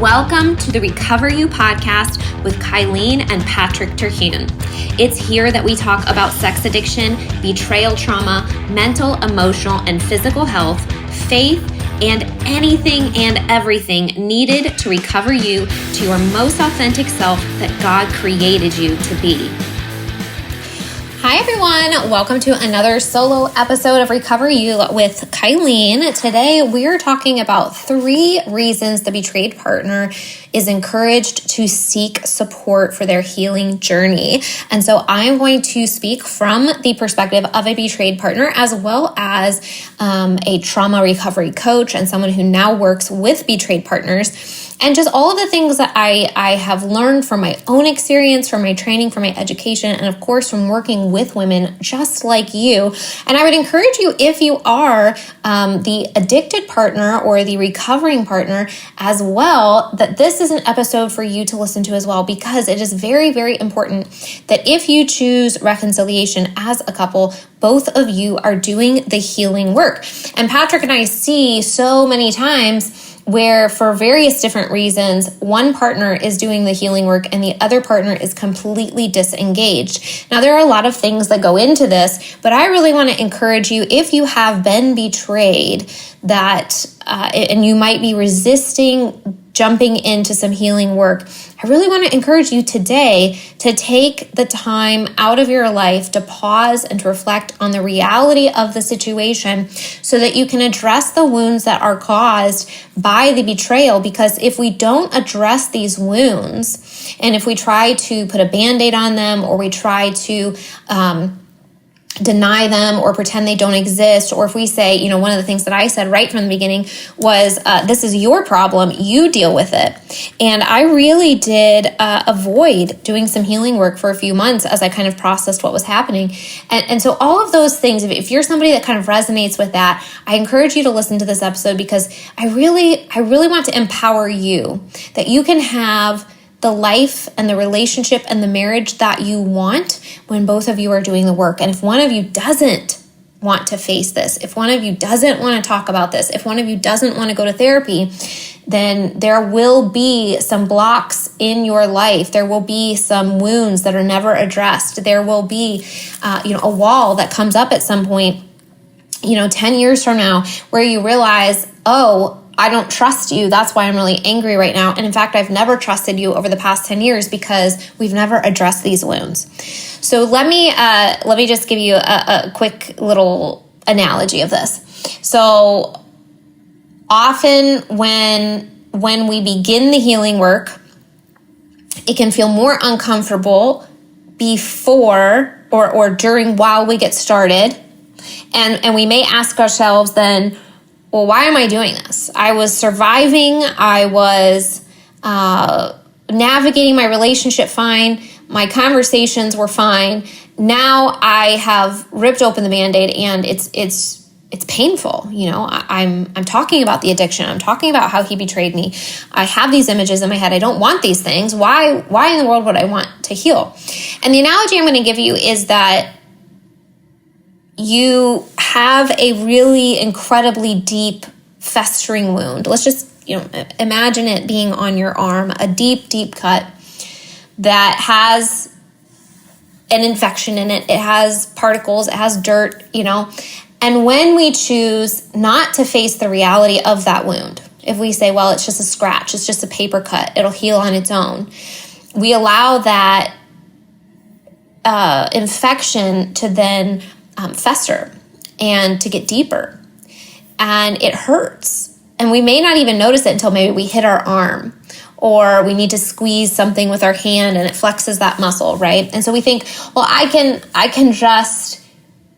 Welcome to the Recover You podcast with Kylene and Patrick Terhune. It's here that we talk about sex addiction, betrayal trauma, mental, emotional, and physical health, faith, and anything and everything needed to recover you to your most authentic self that God created you to be. Hi everyone, welcome to another solo episode of Recover You with Kylene. Today we are talking about 3 reasons the betrayed partner is encouraged to seek support for their healing journey. And so I am going to speak from the perspective of a betrayed partner as well as a trauma recovery coach and someone who now works with betrayed partners. And just all of the things that I have learned from my own experience, from my training, from my education, and of course from working with women just like you. And I would encourage you, if you are the addicted partner or the recovering partner as well, that this is an episode for you to listen to as well, because it is very, very important that if you choose reconciliation as a couple, both of you are doing the healing work. And Patrick and I see so many times where for various different reasons, one partner is doing the healing work and the other partner is completely disengaged. Now, there are a lot of things that go into this, but I really want to encourage you, if you have been betrayed, that and you might be resisting jumping into some healing work, I really want to encourage you today to take the time out of your life to pause and to reflect on the reality of the situation so that you can address the wounds that are caused by the betrayal. Because if we don't address these wounds, and if we try to put a Band-Aid on them, or we try to deny them or pretend they don't exist, or if we say, one of the things that I said right from the beginning was, this is your problem, you deal with it. And I really did avoid doing some healing work for a few months as I kind of processed what was happening. And so all of those things, if you're somebody that kind of resonates with that, I encourage you to listen to this episode, because I really want to empower you that you can have the life and the relationship and the marriage that you want when both of you are doing the work. And if one of you doesn't want to face this, if one of you doesn't want to talk about this, if one of you doesn't want to go to therapy, then there will be some blocks in your life. There will be some wounds that are never addressed. There will be, a wall that comes up at some point, 10 years from now, where you realize, oh, I don't trust you. That's why I'm really angry right now. And in fact, I've never trusted you over the past 10 years because we've never addressed these wounds. So let me just give you a quick little analogy of this. So often when we begin the healing work, it can feel more uncomfortable before or during while we get started. And we may ask ourselves then, well, why am I doing this? I was surviving. I was navigating my relationship fine. My conversations were fine. Now I have ripped open the Band-Aid and it's painful. I'm talking about the addiction. I'm talking about how he betrayed me. I have these images in my head. I don't want these things. Why in the world would I want to heal? And the analogy I'm going to give you is that you have a really incredibly deep festering wound. Let's just, imagine it being on your arm, a deep, deep cut that has an infection in it. It has particles, it has dirt, And when we choose not to face the reality of that wound, if we say, well, it's just a scratch, it's just a paper cut, it'll heal on its own, we allow that infection to then fester and to get deeper, and it hurts, and we may not even notice it until maybe we hit our arm, or we need to squeeze something with our hand and it flexes that muscle, right? And so we think, well, I can just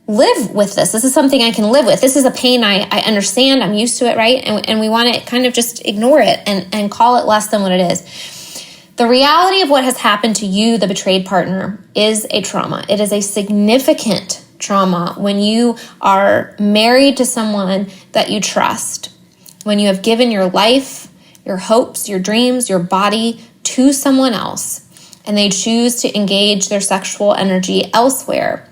live with this. This is something I can live with. This is a pain I understand. I'm used to it, right? And we want to kind of just ignore it and call it less than what it is. The reality of what has happened to you, the betrayed partner, is a trauma. It is a significant trauma when you are married to someone that you trust, when you have given your life, your hopes, your dreams, your body to someone else, and they choose to engage their sexual energy elsewhere.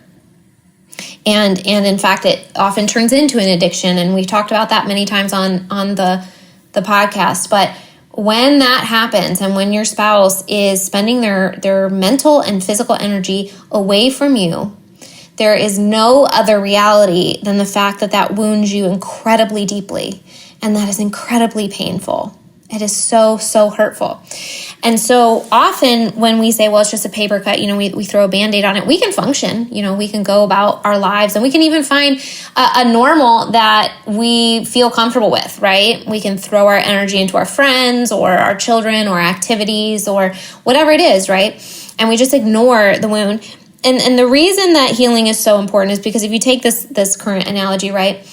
And in fact, it often turns into an addiction, and we've talked about that many times on the podcast. But When that happens, and when your spouse is spending their mental and physical energy away from you, there is no other reality than the fact that that wounds you incredibly deeply, and that is incredibly painful. It is so, so hurtful. And so often when we say, well, it's just a paper cut, we throw a Band-Aid on it, we can function, we can go about our lives, and we can even find a normal that we feel comfortable with, right? We can throw our energy into our friends or our children or activities or whatever it is, right? And we just ignore the wound. And the reason that healing is so important is because if you take this current analogy, right,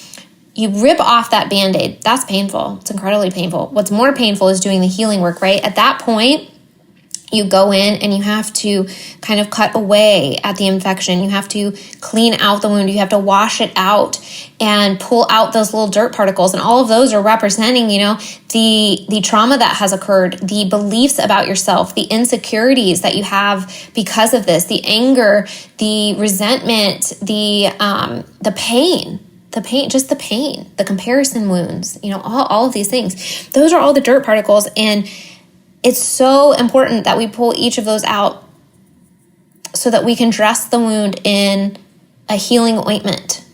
you rip off that Band-Aid. That's painful. It's incredibly painful. What's more painful is doing the healing work, right? At that point, you go in and you have to kind of cut away at the infection. You have to clean out the wound. You have to wash it out and pull out those little dirt particles. And all of those are representing, the trauma that has occurred, the beliefs about yourself, the insecurities that you have because of this, the anger, the resentment, the pain. The comparison wounds, all of these things. Those are all the dirt particles. And it's so important that we pull each of those out so that we can dress the wound in a healing ointment,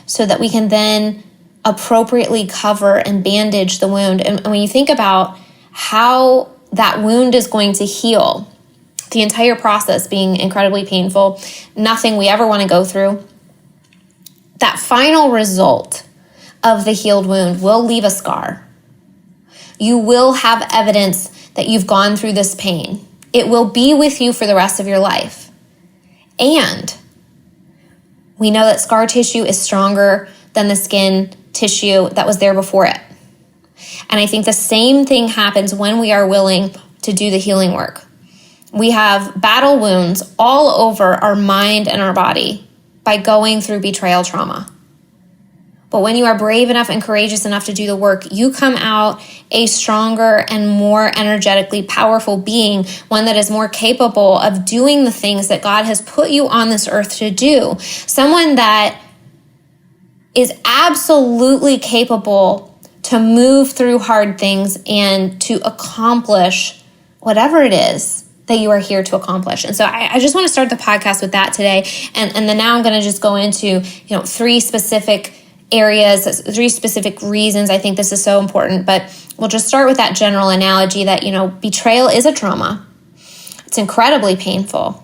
so that we can then appropriately cover and bandage the wound. And when you think about how that wound is going to heal, the entire process being incredibly painful, nothing we ever want to go through, that final result of the healed wound will leave a scar. You will have evidence that you've gone through this pain. It will be with you for the rest of your life. And we know that scar tissue is stronger than the skin tissue that was there before it. And I think the same thing happens when we are willing to do the healing work. We have battle wounds all over our mind and our body by going through betrayal trauma. But when you are brave enough and courageous enough to do the work, you come out a stronger and more energetically powerful being, one that is more capable of doing the things that God has put you on this earth to do. Someone that is absolutely capable to move through hard things and to accomplish whatever it is that you are here to accomplish. And so I just want to start the podcast with that today. And then now I'm going to just go into, three specific areas, three specific reasons I think this is so important. But we'll just start with that general analogy that, betrayal is a trauma. It's incredibly painful.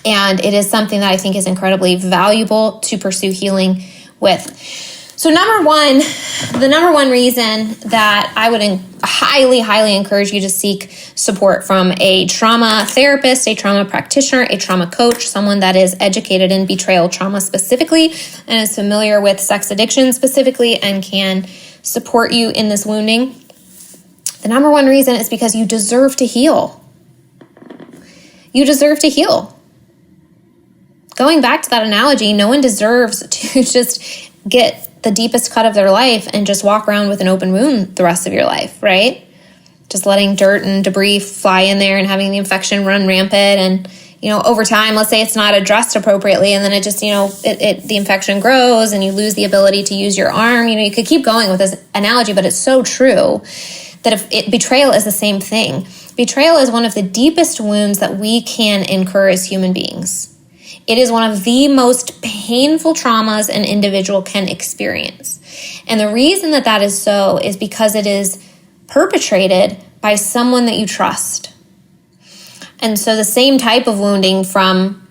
And it is something that I think is incredibly valuable to pursue healing with. So the number one reason that I would highly, highly encourage you to seek support from a trauma therapist, a trauma practitioner, a trauma coach, someone that is educated in betrayal trauma specifically and is familiar with sex addiction specifically and can support you in this wounding. The number one reason is because you deserve to heal. You deserve to heal. Going back to that analogy, no one deserves to just get the deepest cut of their life and just walk around with an open wound the rest of your life, right? Just letting dirt and debris fly in there and having the infection run rampant. And, over time, let's say it's not addressed appropriately, and then it just, the infection grows and you lose the ability to use your arm. You could keep going with this analogy, but it's so true that betrayal is the same thing. Betrayal is one of the deepest wounds that we can incur as human beings. It is one of the most painful traumas an individual can experience. And the reason that is so is because it is perpetrated by someone that you trust. And so the same type of wounding from,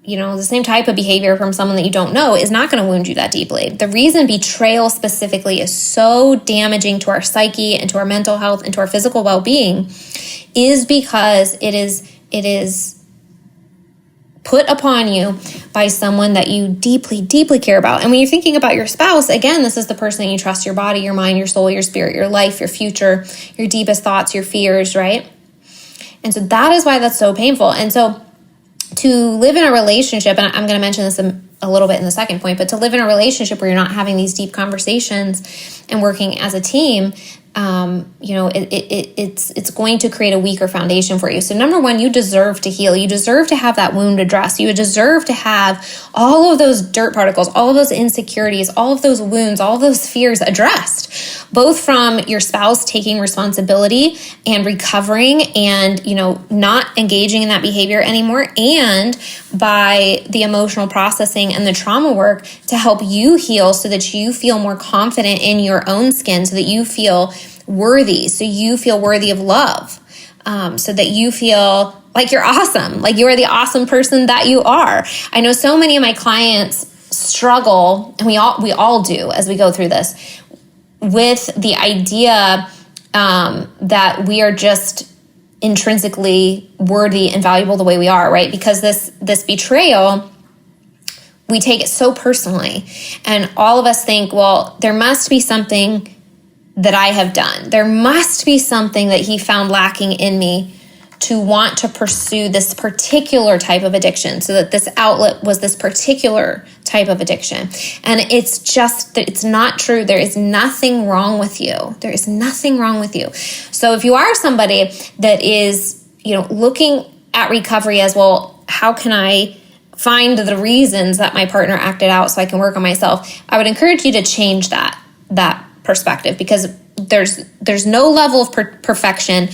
the same type of behavior from someone that you don't know is not going to wound you that deeply. The reason betrayal specifically is so damaging to our psyche and to our mental health and to our physical well-being is because it is put upon you by someone that you deeply, deeply care about. And when you're thinking about your spouse, again, this is the person that you trust, your body, your mind, your soul, your spirit, your life, your future, your deepest thoughts, your fears, right? And so that is why that's so painful. And so to live in a relationship, and I'm going to mention this a little bit in the second point, but to live in a relationship where you're not having these deep conversations and working as a team, it's going to create a weaker foundation for you. So number one, you deserve to heal. You deserve to have that wound addressed. You deserve to have all of those dirt particles, all of those insecurities, all of those wounds, all of those fears addressed, both from your spouse taking responsibility and recovering and, not engaging in that behavior anymore, and by the emotional processing and the trauma work to help you heal so that you feel more confident in your own skin, so that you feel worthy, so you feel worthy of love, so that you feel like you're awesome, like you are the awesome person that you are. I know so many of my clients struggle, and we all do as we go through this, with the idea that we are just intrinsically worthy and valuable the way we are, right? Because this betrayal, we take it so personally, and all of us think, well, there must be something that I have done. There must be something that he found lacking in me to want to pursue this particular type of addiction, so that this outlet was this particular type of addiction. And it's not true. There is nothing wrong with you. There is nothing wrong with you. So if you are somebody that is, looking at recovery as, well, how can I find the reasons that my partner acted out so I can work on myself, I would encourage you to change that perspective, because there's no level of perfection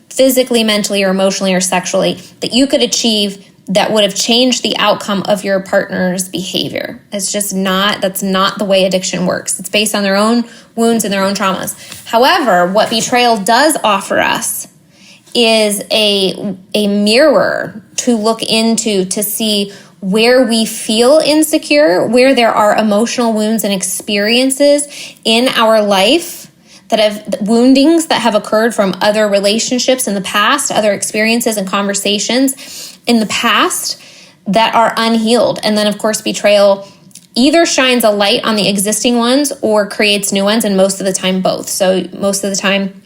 physically, mentally, or emotionally, or sexually that you could achieve that would have changed the outcome of your partner's behavior. That's not the way addiction works. It's based on their own wounds and their own traumas. However, what betrayal does offer us is a mirror to look into, to see where we feel insecure, where there are emotional wounds and experiences in our life that have woundings that have occurred from other relationships in the past, other experiences and conversations in the past that are unhealed. And then, of course, betrayal either shines a light on the existing ones or creates new ones, and most of the time both. So most of the time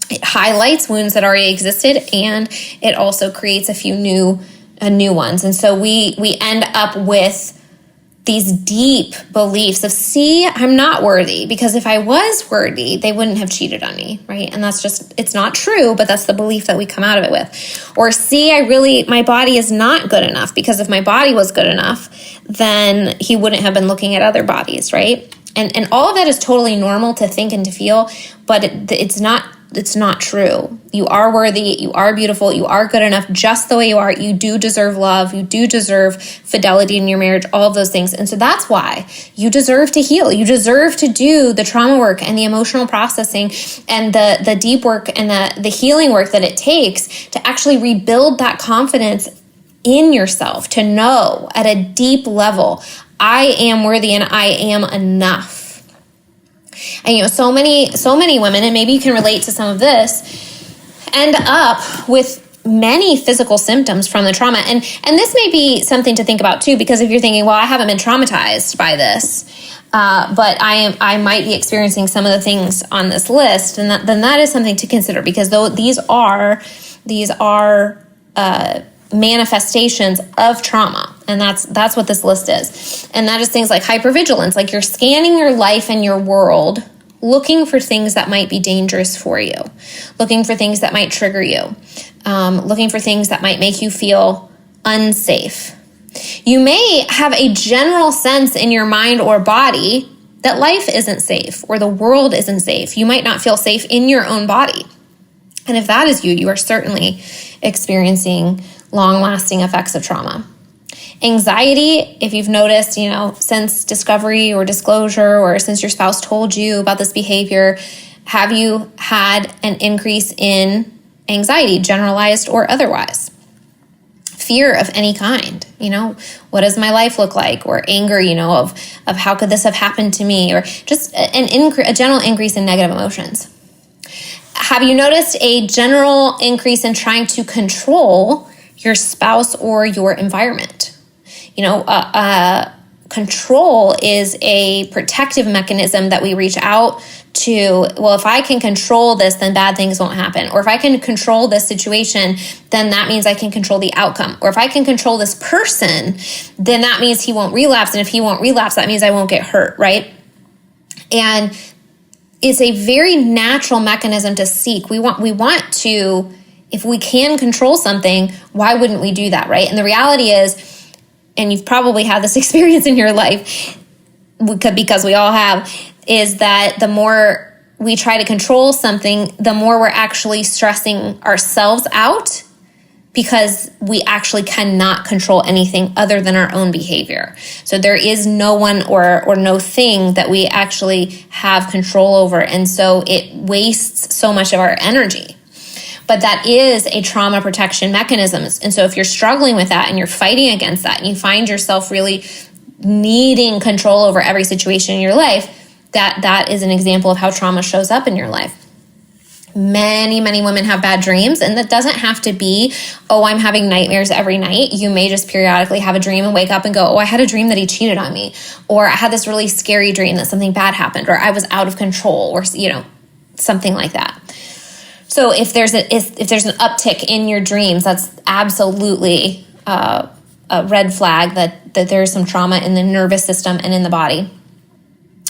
it highlights wounds that already existed, and it also creates a few new ones. And so we end up with these deep beliefs of, see, I'm not worthy, because if I was worthy, they wouldn't have cheated on me, right? And that's just, it's not true, but that's the belief that we come out of it with. Or, see, my body is not good enough, because if my body was good enough, then he wouldn't have been looking at other bodies, right? And all of that is totally normal to think and to feel, but it's not true. You are worthy, you are beautiful, you are good enough just the way you are. You do deserve love, you do deserve fidelity in your marriage, all of those things. And so that's why you deserve to heal. You deserve to do the trauma work and the emotional processing and the deep work and the healing work that it takes to actually rebuild that confidence in yourself, to know at a deep level, I am worthy and I am enough. And so many women, and maybe you can relate to some of this, end up with many physical symptoms from the trauma. And this may be something to think about too, because if you're thinking, well, I haven't been traumatized by this, but I might be experiencing some of the things on this list, and then that is something to consider, because though these are manifestations of trauma. And that's what this list is. And that is things like hypervigilance, like you're scanning your life and your world, looking for things that might be dangerous for you, looking for things that might trigger you, looking for things that might make you feel unsafe. You may have a general sense in your mind or body that life isn't safe or the world isn't safe. You might not feel safe in your own body. And if that is you, you are certainly experiencing long-lasting effects of trauma. Anxiety, if you've noticed, since discovery or disclosure, or since your spouse told you about this behavior, have you had an increase in anxiety, generalized or otherwise? Fear of any kind, what does my life look like? Or anger, of how could this have happened to me? Or just a general increase in negative emotions. Have you noticed a general increase in trying to control your spouse or your environment? Control is a protective mechanism that we reach out to. Well, if I can control this, then bad things won't happen. Or if I can control this situation, then that means I can control the outcome. Or if I can control this person, then that means he won't relapse. And if he won't relapse, that means I won't get hurt, right? And it's a very natural mechanism to seek. We want to, if we can control something, why wouldn't we do that, right? And the reality is, and you've probably had this experience in your life, because we all have, is that the more we try to control something, the more we're actually stressing ourselves out, because we actually cannot control anything other than our own behavior. So there is no one or no thing that we actually have control over. And so it wastes so much of our energy. But that is a trauma protection mechanism. And so if you're struggling with that and you're fighting against that and you find yourself really needing control over every situation in your life, that is an example of how trauma shows up in your life. Many, many women have bad dreams, and that doesn't have to be, oh, I'm having nightmares every night. You may just periodically have a dream and wake up and go, oh, I had a dream that he cheated on me, or I had this really scary dream that something bad happened, or I was out of control, or something like that. So if there's an uptick in your dreams, that's absolutely a red flag that there's some trauma in the nervous system and in the body.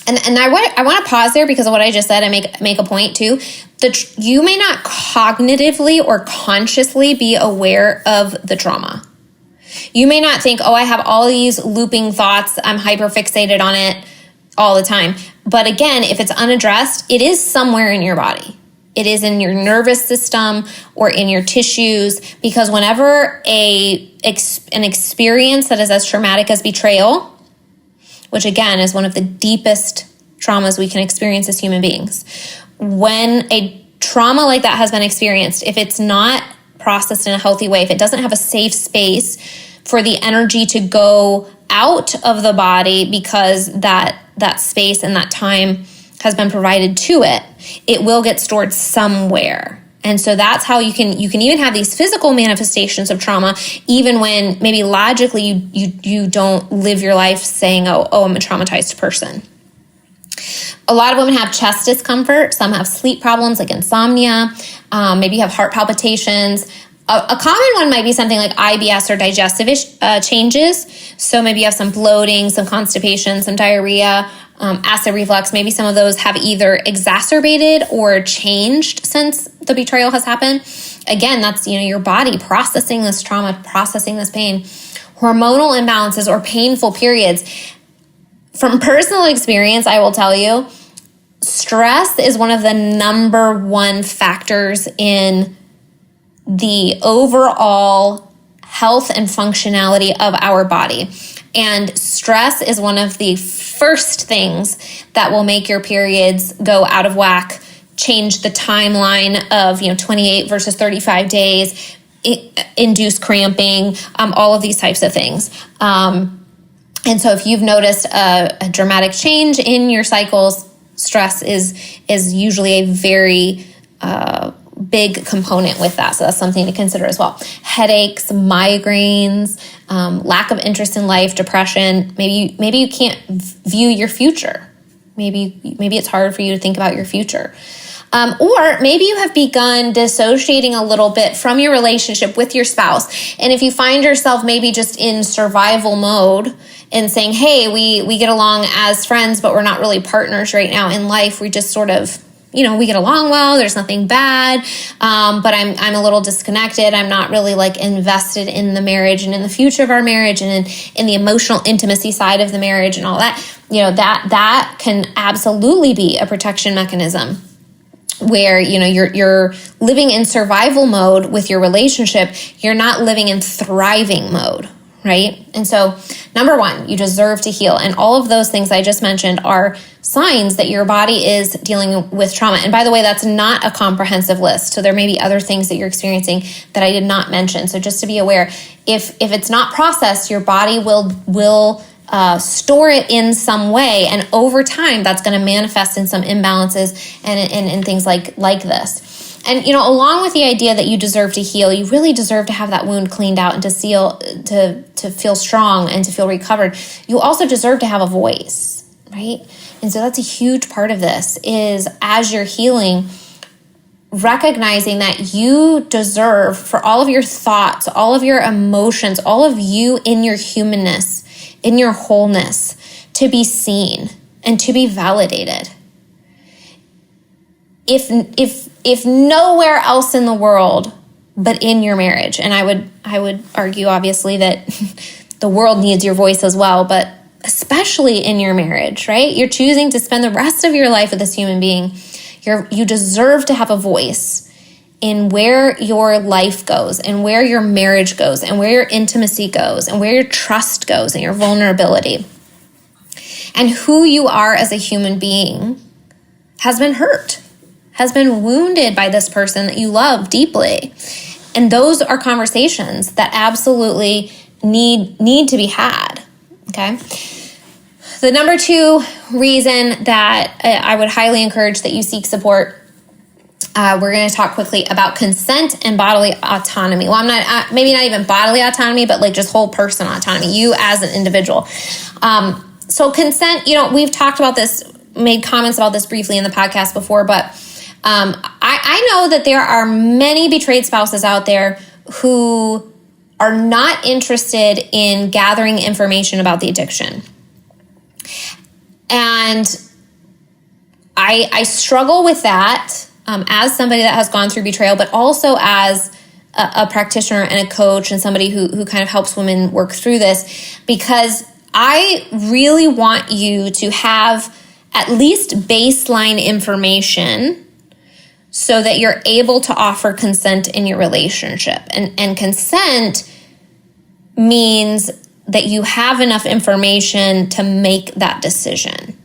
And I want to pause there because of what I just said. I make a point too. That you may not cognitively or consciously be aware of the trauma. You may not think, oh, I have all these looping thoughts. I'm hyperfixated on it all the time. But again, if it's unaddressed, it is somewhere in your body. It is in your nervous system or in your tissues, because whenever an experience that is as traumatic as betrayal, which again is one of the deepest traumas we can experience as human beings. When a trauma like that has been experienced, if it's not processed in a healthy way, if it doesn't have a safe space for the energy to go out of the body because that space and that time has been provided to it, it will get stored somewhere. And so that's how you can even have these physical manifestations of trauma, even when maybe logically you don't live your life saying, oh, I'm a traumatized person. A lot of women have chest discomfort. Some have sleep problems like insomnia. Maybe you have heart palpitations. A common one might be something like IBS or digestive changes. So maybe you have some bloating, some constipation, some diarrhea, acid reflux. Maybe some of those have either exacerbated or changed since the betrayal has happened. Again, that's your body processing this trauma, processing this pain. Hormonal imbalances or painful periods. From personal experience, I will tell you, stress is one of the number one factors in the overall health and functionality of our body. And stress is one of the first things that will make your periods go out of whack, change the timeline of 28 versus 35 days, induce cramping, all of these types of things. And so if you've noticed a dramatic change in your cycles, stress is usually a very big component with that. So that's something to consider as well. Headaches, migraines, lack of interest in life, depression. Maybe you can't view your future. Maybe it's hard for you to think about your future. Or maybe you have begun dissociating a little bit from your relationship with your spouse. And if you find yourself maybe just in survival mode and saying, hey, we get along as friends, but we're not really partners right now in life. We just sort of, we get along well. There's nothing bad. But I'm a little disconnected. I'm not really invested in the marriage and in the future of our marriage and in the emotional intimacy side of the marriage and all that. That can absolutely be a protection mechanism, where you're living in survival mode with your relationship. You're not living in thriving mode, right? And so number one, you deserve to heal. And all of those things I just mentioned are signs that your body is dealing with trauma. And by the way, that's not a comprehensive list. So there may be other things that you're experiencing that I did not mention. So just to be aware, if it's not processed, your body will store it in some way, and over time that's going to manifest in some imbalances and things like this. And along with the idea that you deserve to heal, you really deserve to have that wound cleaned out and to feel strong and to feel recovered. You also deserve to have a voice, right? And so that's a huge part of this, is as you're healing, recognizing that you deserve, for all of your thoughts, all of your emotions, all of you in your humanness, in your wholeness, to be seen and to be validated. if nowhere else in the world but in your marriage, and I would argue obviously that the world needs your voice as well, but especially in your marriage, right? You're choosing to spend the rest of your life with this human being. You deserve to have a voice in where your life goes and where your marriage goes and where your intimacy goes and where your trust goes and your vulnerability. And who you are as a human being has been hurt, has been wounded by this person that you love deeply. And those are conversations that absolutely need to be had, okay? The number 2 reason that I would highly encourage that you seek support, we're going to talk quickly about consent and bodily autonomy. Well, I'm not, maybe not even bodily autonomy, but like just whole person autonomy, you as an individual. So consent, we've talked about this, made comments about this briefly in the podcast before, but I know that there are many betrayed spouses out there who are not interested in gathering information about the addiction. And I struggle with that as somebody that has gone through betrayal, but also as a practitioner and a coach and somebody who kind of helps women work through this, because I really want you to have at least baseline information so that you're able to offer consent in your relationship. And consent means that you have enough information to make that decision.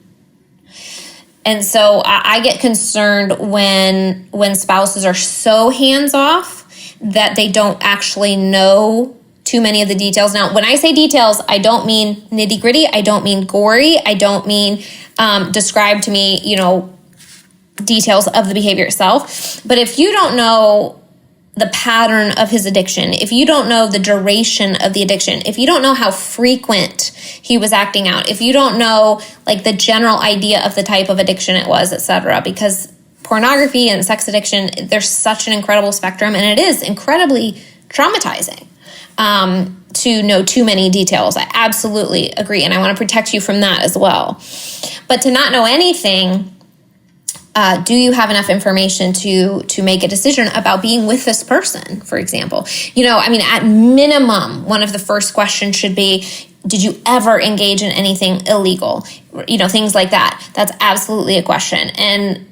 And so I get concerned when spouses are so hands-off that they don't actually know too many of the details. Now, when I say details, I don't mean nitty-gritty. I don't mean gory. I don't mean describe to me, details of the behavior itself. But if you don't know the pattern of his addiction, if you don't know the duration of the addiction, if you don't know how frequent he was acting out, if you don't know like the general idea of the type of addiction it was, etc., because pornography and sex addiction, there's such an incredible spectrum, and it is incredibly traumatizing to know too many details. I absolutely agree, and I want to protect you from that as well. But to not know anything, do you have enough information to make a decision about being with this person, for example? At minimum, one of the first questions should be, did you ever engage in anything illegal? Things like that. That's absolutely a question. And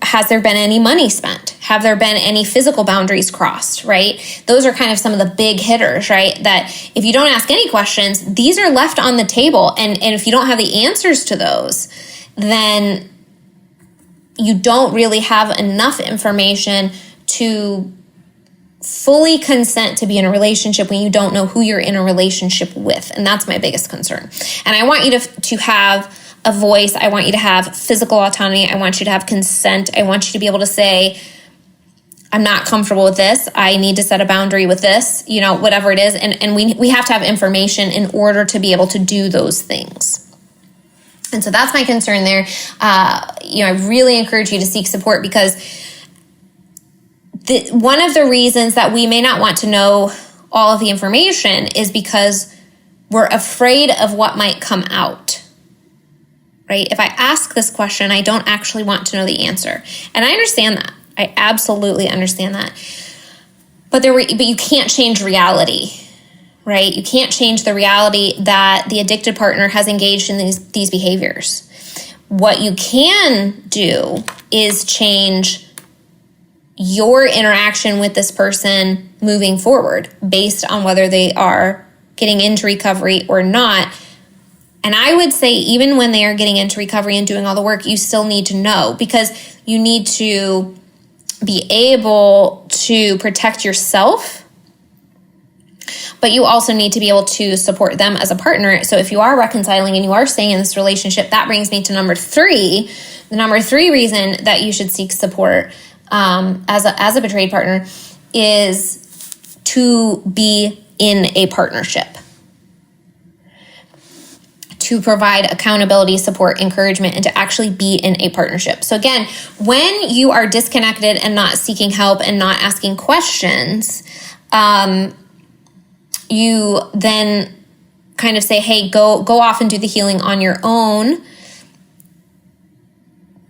has there been any money spent? Have there been any physical boundaries crossed, right? Those are kind of some of the big hitters, right? That if you don't ask any questions, these are left on the table. And if you don't have the answers to those, then you don't really have enough information to fully consent to be in a relationship when you don't know who you're in a relationship with. And that's my biggest concern. And I want you to have a voice. I want you to have physical autonomy. I want you to have consent. I want you to be able to say, I'm not comfortable with this. I need to set a boundary with this, whatever it is. And we have to have information in order to be able to do those things. And so that's my concern there. I really encourage you to seek support, because one of the reasons that we may not want to know all of the information is because we're afraid of what might come out, right? If I ask this question, I don't actually want to know the answer. And I understand that. I absolutely understand that. But you can't change reality, right? You can't change the reality that the addicted partner has engaged in these behaviors. What you can do is change your interaction with this person moving forward based on whether they are getting into recovery or not. And I would say even when they are getting into recovery and doing all the work, you still need to know, because you need to be able to protect yourself, but you also need to be able to support them as a partner. So if you are reconciling and you are staying in this relationship, that brings me to number 3. The number 3 reason that you should seek support as a betrayed partner is to be in a partnership, to provide accountability, support, encouragement, and to actually be in a partnership. So again, when you are disconnected and not seeking help and not asking questions, you then kind of say, hey, go off and do the healing on your own.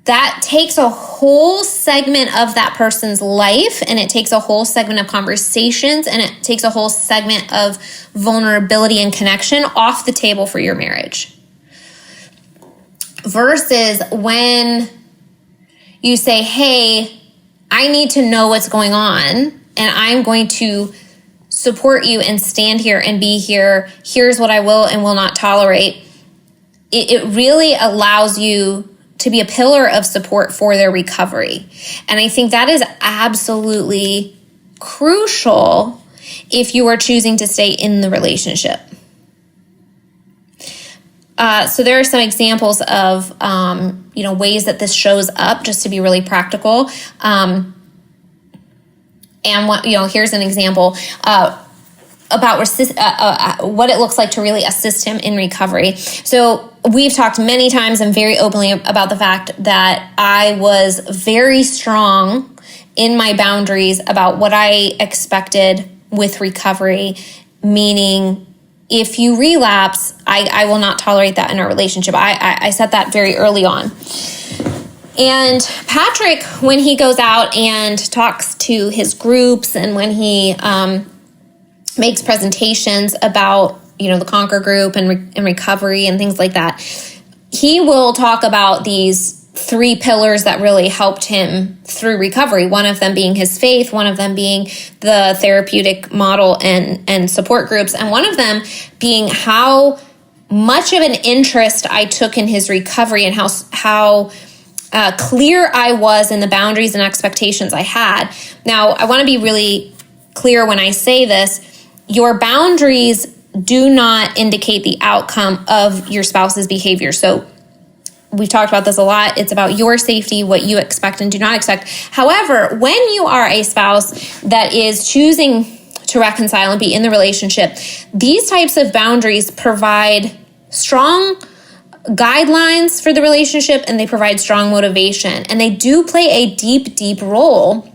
that takes a whole segment of that person's life, and it takes a whole segment of conversations, and it takes a whole segment of vulnerability and connection off the table for your marriage. Versus when you say, hey, I need to know what's going on, and I'm going to support you and stand here and be here. Here's what I will and will not tolerate. It really allows you to be a pillar of support for their recovery. And I think that is absolutely crucial if you are choosing to stay in the relationship. So there are some examples of, ways that this shows up, just to be really practical. And here's an example about what it looks like to really assist him in recovery. So we've talked many times and very openly about the fact that I was very strong in my boundaries about what I expected with recovery, meaning if you relapse, I will not tolerate that in our relationship. I said that very early on. And Patrick, when he goes out and talks to his groups, and when he makes presentations about, the Conquer group and recovery and things like that, he will talk about these 3 pillars that really helped him through recovery. One of them being his faith, one of them being the therapeutic model and support groups, and one of them being how much of an interest I took in his recovery and how clear I was in the boundaries and expectations I had. Now, I want to be really clear when I say this. Your boundaries do not indicate the outcome of your spouse's behavior. So we've talked about this a lot. It's about your safety, what you expect and do not expect. However, when you are a spouse that is choosing to reconcile and be in the relationship, these types of boundaries provide strong guidelines for the relationship, and they provide strong motivation. And they do play a deep, deep role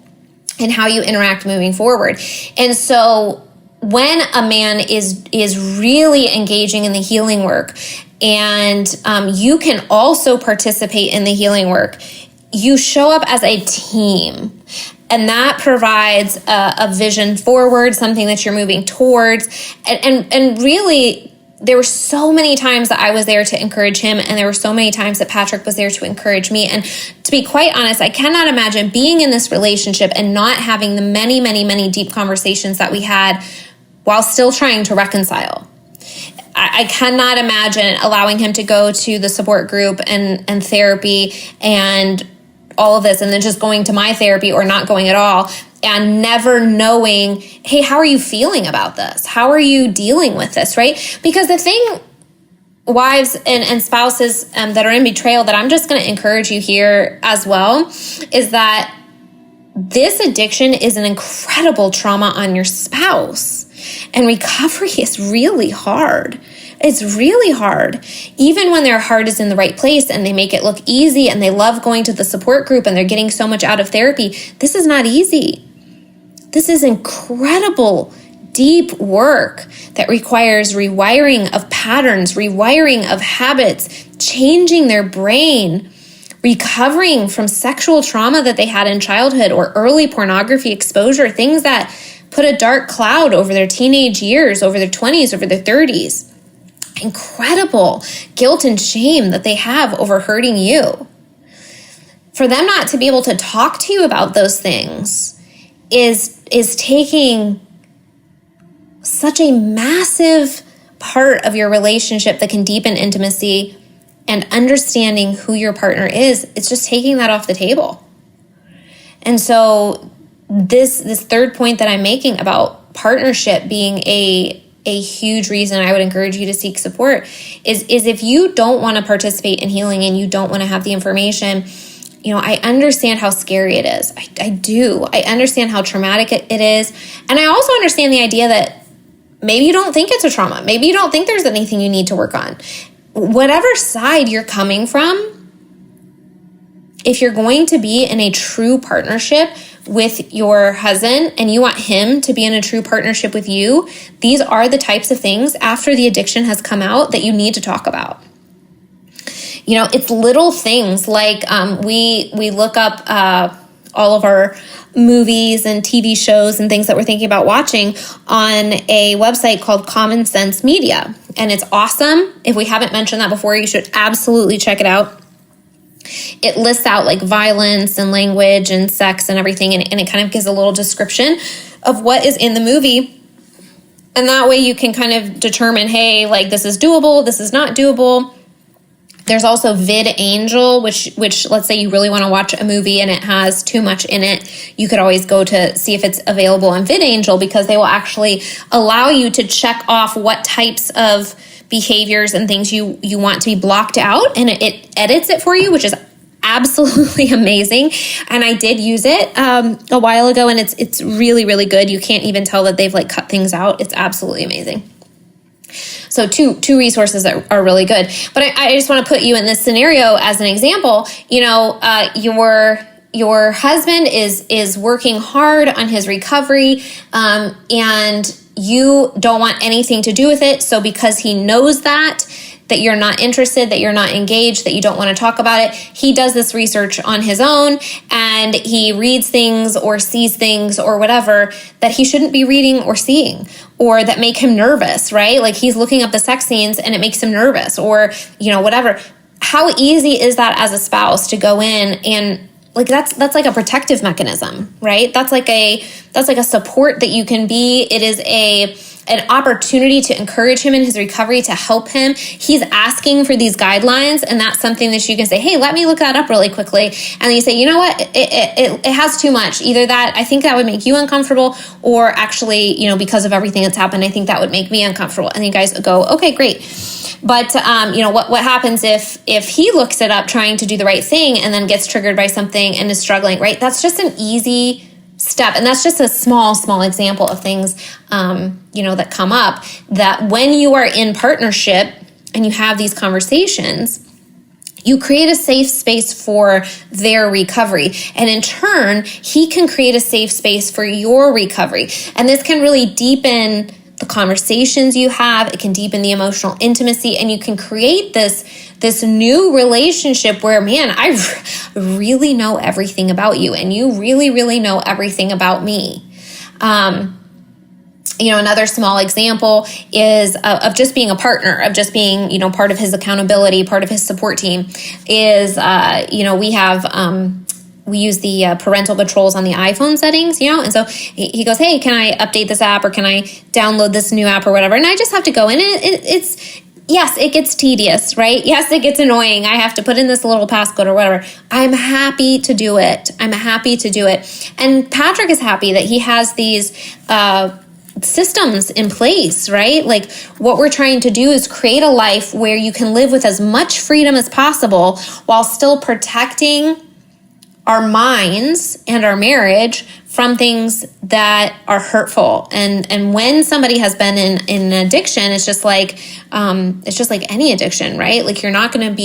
in how you interact moving forward. And so when a man is really engaging in the healing work, and you can also participate in the healing work, you show up as a team. And that provides a vision forward, something that you're moving towards. And really, there were so many times that I was there to encourage him, and there were so many times that Patrick was there to encourage me. And to be quite honest, I cannot imagine being in this relationship and not having the many, many, many deep conversations that we had while still trying to reconcile. I cannot imagine allowing him to go to the support group and therapy and all of this, and then just going to my therapy or not going at all, and never knowing, hey, how are you feeling about this? How are you dealing with this, right? Because the thing, wives and spouses that are in betrayal, that I'm just going to encourage you here as well, is that this addiction is an incredible trauma on your spouse. And recovery is really hard. It's really hard. Even when their heart is in the right place and they make it look easy and they love going to the support group and they're getting so much out of therapy, this is not easy. This is incredible, deep work that requires rewiring of patterns, rewiring of habits, changing their brain, recovering from sexual trauma that they had in childhood or early pornography exposure, things that put a dark cloud over their teenage years, over their 20s, over their 30s. Incredible guilt and shame that they have over hurting you. For them not to be able to talk to you about those things is taking such a massive part of your relationship that can deepen intimacy and understanding who your partner is. It's just taking that off the table. And so this third point that I'm making about partnership being a huge reason I would encourage you to seek support is if you don't want to participate in healing and you don't want to have the information, I understand how scary it is. I do. I understand how traumatic it is. And I also understand the idea that maybe you don't think it's a trauma. Maybe you don't think there's anything you need to work on. Whatever side you're coming from, if you're going to be in a true partnership with your husband and you want him to be in a true partnership with you, these are the types of things after the addiction has come out that you need to talk about. It's little things like we look up all of our movies and TV shows and things that we're thinking about watching on a website called Common Sense Media. And it's awesome. If we haven't mentioned that before, you should absolutely check it out. It lists out like violence and language and sex and everything, and it kind of gives a little description of what is in the movie. And that way you can kind of determine, hey, like this is doable, this is not doable. There's also VidAngel, which let's say you really want to watch a movie and it has too much in it. You could always go to see if it's available on VidAngel, because they will actually allow you to check off what types of behaviors and things you want to be blocked out, and it edits it for you, which is absolutely amazing. And I did use it a while ago, and it's really, really good. You can't even tell that they've like cut things out. It's absolutely amazing. So two resources that are really good. But I just want to put you in this scenario as an example. Your husband is working hard on his recovery, and you don't want anything to do with it. So because he knows that you're not interested, that you're not engaged, that you don't want to talk about it, he does this research on his own, and he reads things or sees things or whatever that he shouldn't be reading or seeing, or that make him nervous, right? Like he's looking up the sex scenes and it makes him nervous, or, whatever. How easy is that as a spouse to go in and like that's like a protective mechanism, right? That's like a support that you can be. It is an opportunity to encourage him in his recovery, to help him. He's asking for these guidelines, and that's something that you can say, hey, let me look that up really quickly. And then you say, you know what, it has too much. Either that, I think that would make you uncomfortable, or actually, because of everything that's happened, I think that would make me uncomfortable. And you guys go, okay, great. But, what happens if he looks it up trying to do the right thing and then gets triggered by something and is struggling, right? That's just an easy step. And that's just a small example of things, that come up, that when you are in partnership and you have these conversations, you create a safe space for their recovery. And in turn, he can create a safe space for your recovery. And this can really deepen the conversations you have. It can deepen the emotional intimacy, and you can create this new relationship where, man, I really know everything about you, and you really, really know everything about me. Another small example is of just being a partner, of just being, part of his accountability, part of his support team is, we use the parental controls on the iPhone settings, and so he goes, hey, can I update this app, or can I download this new app or whatever? And I just have to go in, and yes, it gets tedious, right? Yes, it gets annoying. I have to put in this little passcode or whatever. I'm happy to do it. And Patrick is happy that he has these systems in place, right? Like what we're trying to do is create a life where you can live with as much freedom as possible while still protecting our minds and our marriage from things that are hurtful. And when somebody has been in an addiction, it's just like any addiction, right? Like you're not going to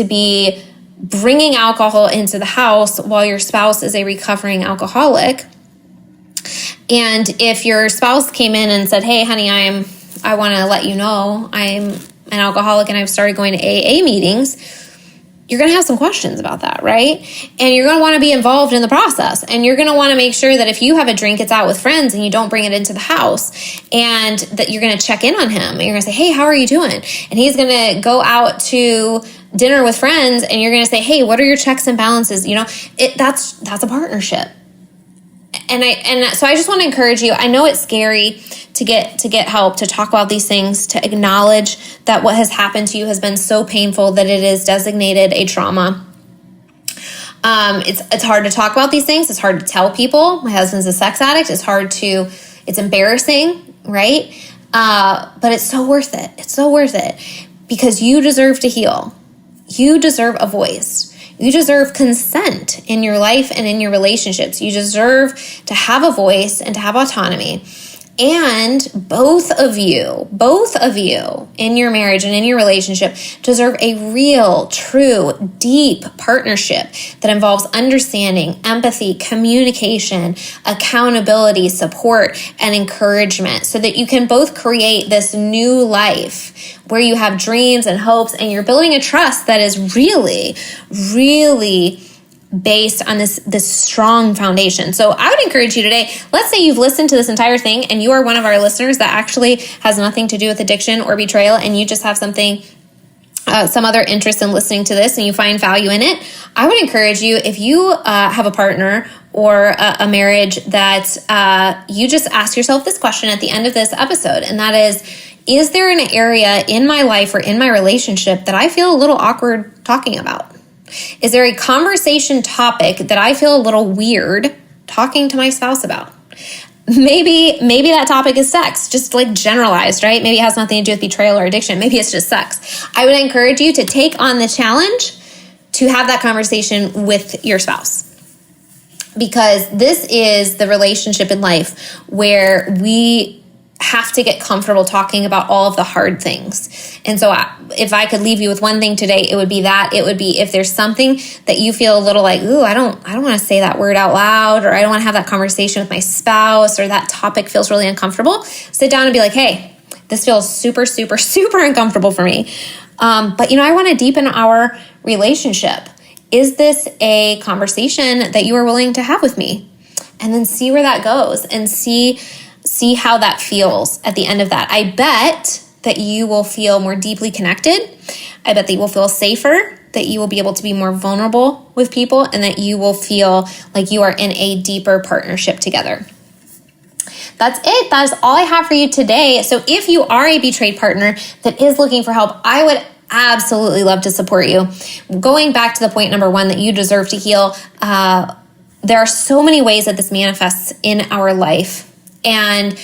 be bringing alcohol into the house while your spouse is a recovering alcoholic. And if your spouse came in and said, hey, honey, I want to let you know I'm an alcoholic and I've started going to AA meetings, you're going to have some questions about that, right? And you're going to want to be involved in the process. And you're going to want to make sure that if you have a drink, it's out with friends and you don't bring it into the house, and that you're going to check in on him. And you're going to say, hey, how are you doing? And he's going to go out to dinner with friends, and you're going to say, hey, what are your checks and balances? That's a partnership. And so I just want to encourage you. I know it's scary to get help, to talk about these things, to acknowledge that what has happened to you has been so painful that it is designated a trauma. It's hard to talk about these things. It's hard to tell people. My husband's a sex addict. It's embarrassing, right? But it's so worth it. It's so worth it, because you deserve to heal. You deserve a voice. You deserve consent in your life and in your relationships. You deserve to have a voice and to have autonomy. And both of you in your marriage and in your relationship deserve a real, true, deep partnership that involves understanding, empathy, communication, accountability, support, and encouragement so that you can both create this new life where you have dreams and hopes and you're building a trust that is really, really based on this strong foundation. So I would encourage you today, let's say you've listened to this entire thing and you are one of our listeners that actually has nothing to do with addiction or betrayal, and you just have something, some other interest in listening to this and you find value in it. I would encourage you, if you have a partner or a marriage, that you just ask yourself this question at the end of this episode, and that is there an area in my life or in my relationship that I feel a little awkward talking about? Is there a conversation topic that I feel a little weird talking to my spouse about? Maybe that topic is sex, just like generalized, right? Maybe it has nothing to do with betrayal or addiction. Maybe it's just sex. I would encourage you to take on the challenge to have that conversation with your spouse, because this is the relationship in life where we have to get comfortable talking about all of the hard things. And so if I could leave you with one thing today, it would be that. It would be, if there's something that you feel a little like, ooh, I don't want to say that word out loud, or I don't want to have that conversation with my spouse, or that topic feels really uncomfortable, sit down and be like, hey, this feels super, super, super uncomfortable for me. But I want to deepen our relationship. Is this a conversation that you are willing to have with me? And then see where that goes and see how that feels at the end of that. I bet that you will feel more deeply connected. I bet that you will feel safer, that you will be able to be more vulnerable with people, and that you will feel like you are in a deeper partnership together. That's it. That is all I have for you today. So if you are a betrayed partner that is looking for help, I would absolutely love to support you. Going back to the point number 1, that you deserve to heal, there are so many ways that this manifests in our life. And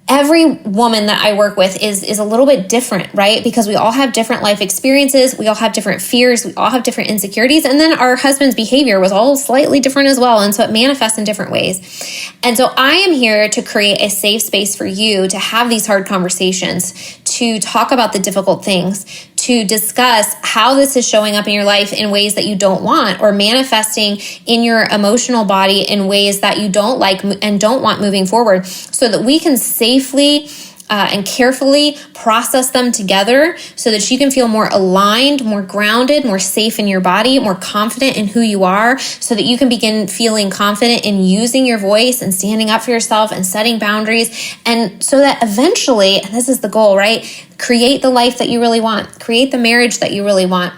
every woman that I work with is a little bit different, right? Because we all have different life experiences. We all have different fears. We all have different insecurities. And then our husband's behavior was all slightly different as well. And so it manifests in different ways. And so I am here to create a safe space for you to have these hard conversations, to talk about the difficult things, to discuss how this is showing up in your life in ways that you don't want, or manifesting in your emotional body in ways that you don't like and don't want moving forward, so that we can safely and carefully process them together so that you can feel more aligned, more grounded, more safe in your body, more confident in who you are, so that you can begin feeling confident in using your voice and standing up for yourself and setting boundaries. And so that eventually, and this is the goal, right? Create the life that you really want, create the marriage that you really want,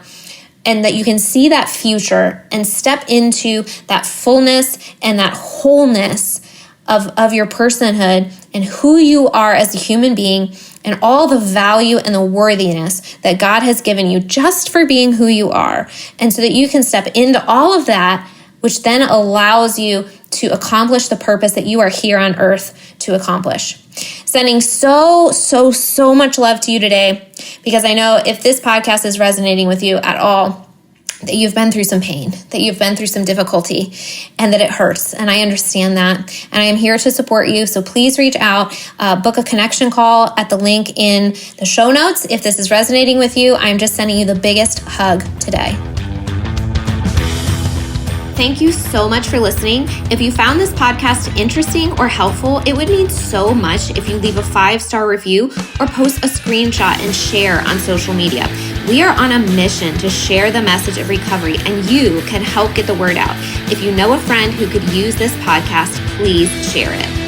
and that you can see that future and step into that fullness and that wholeness of your personhood and who you are as a human being, and all the value and the worthiness that God has given you just for being who you are. And so that you can step into all of that, which then allows you to accomplish the purpose that you are here on earth to accomplish. Sending so much love to you today, because I know if this podcast is resonating with you at all, that you've been through some pain, that you've been through some difficulty, and that it hurts. And I understand that. And I am here to support you. So please reach out, book a connection call at the link in the show notes. If this is resonating with you, I'm just sending you the biggest hug today. Thank you so much for listening. If you found this podcast interesting or helpful, it would mean so much if you leave a 5-star review or post a screenshot and share on social media. We are on a mission to share the message of recovery, and you can help get the word out. If you know a friend who could use this podcast, please share it.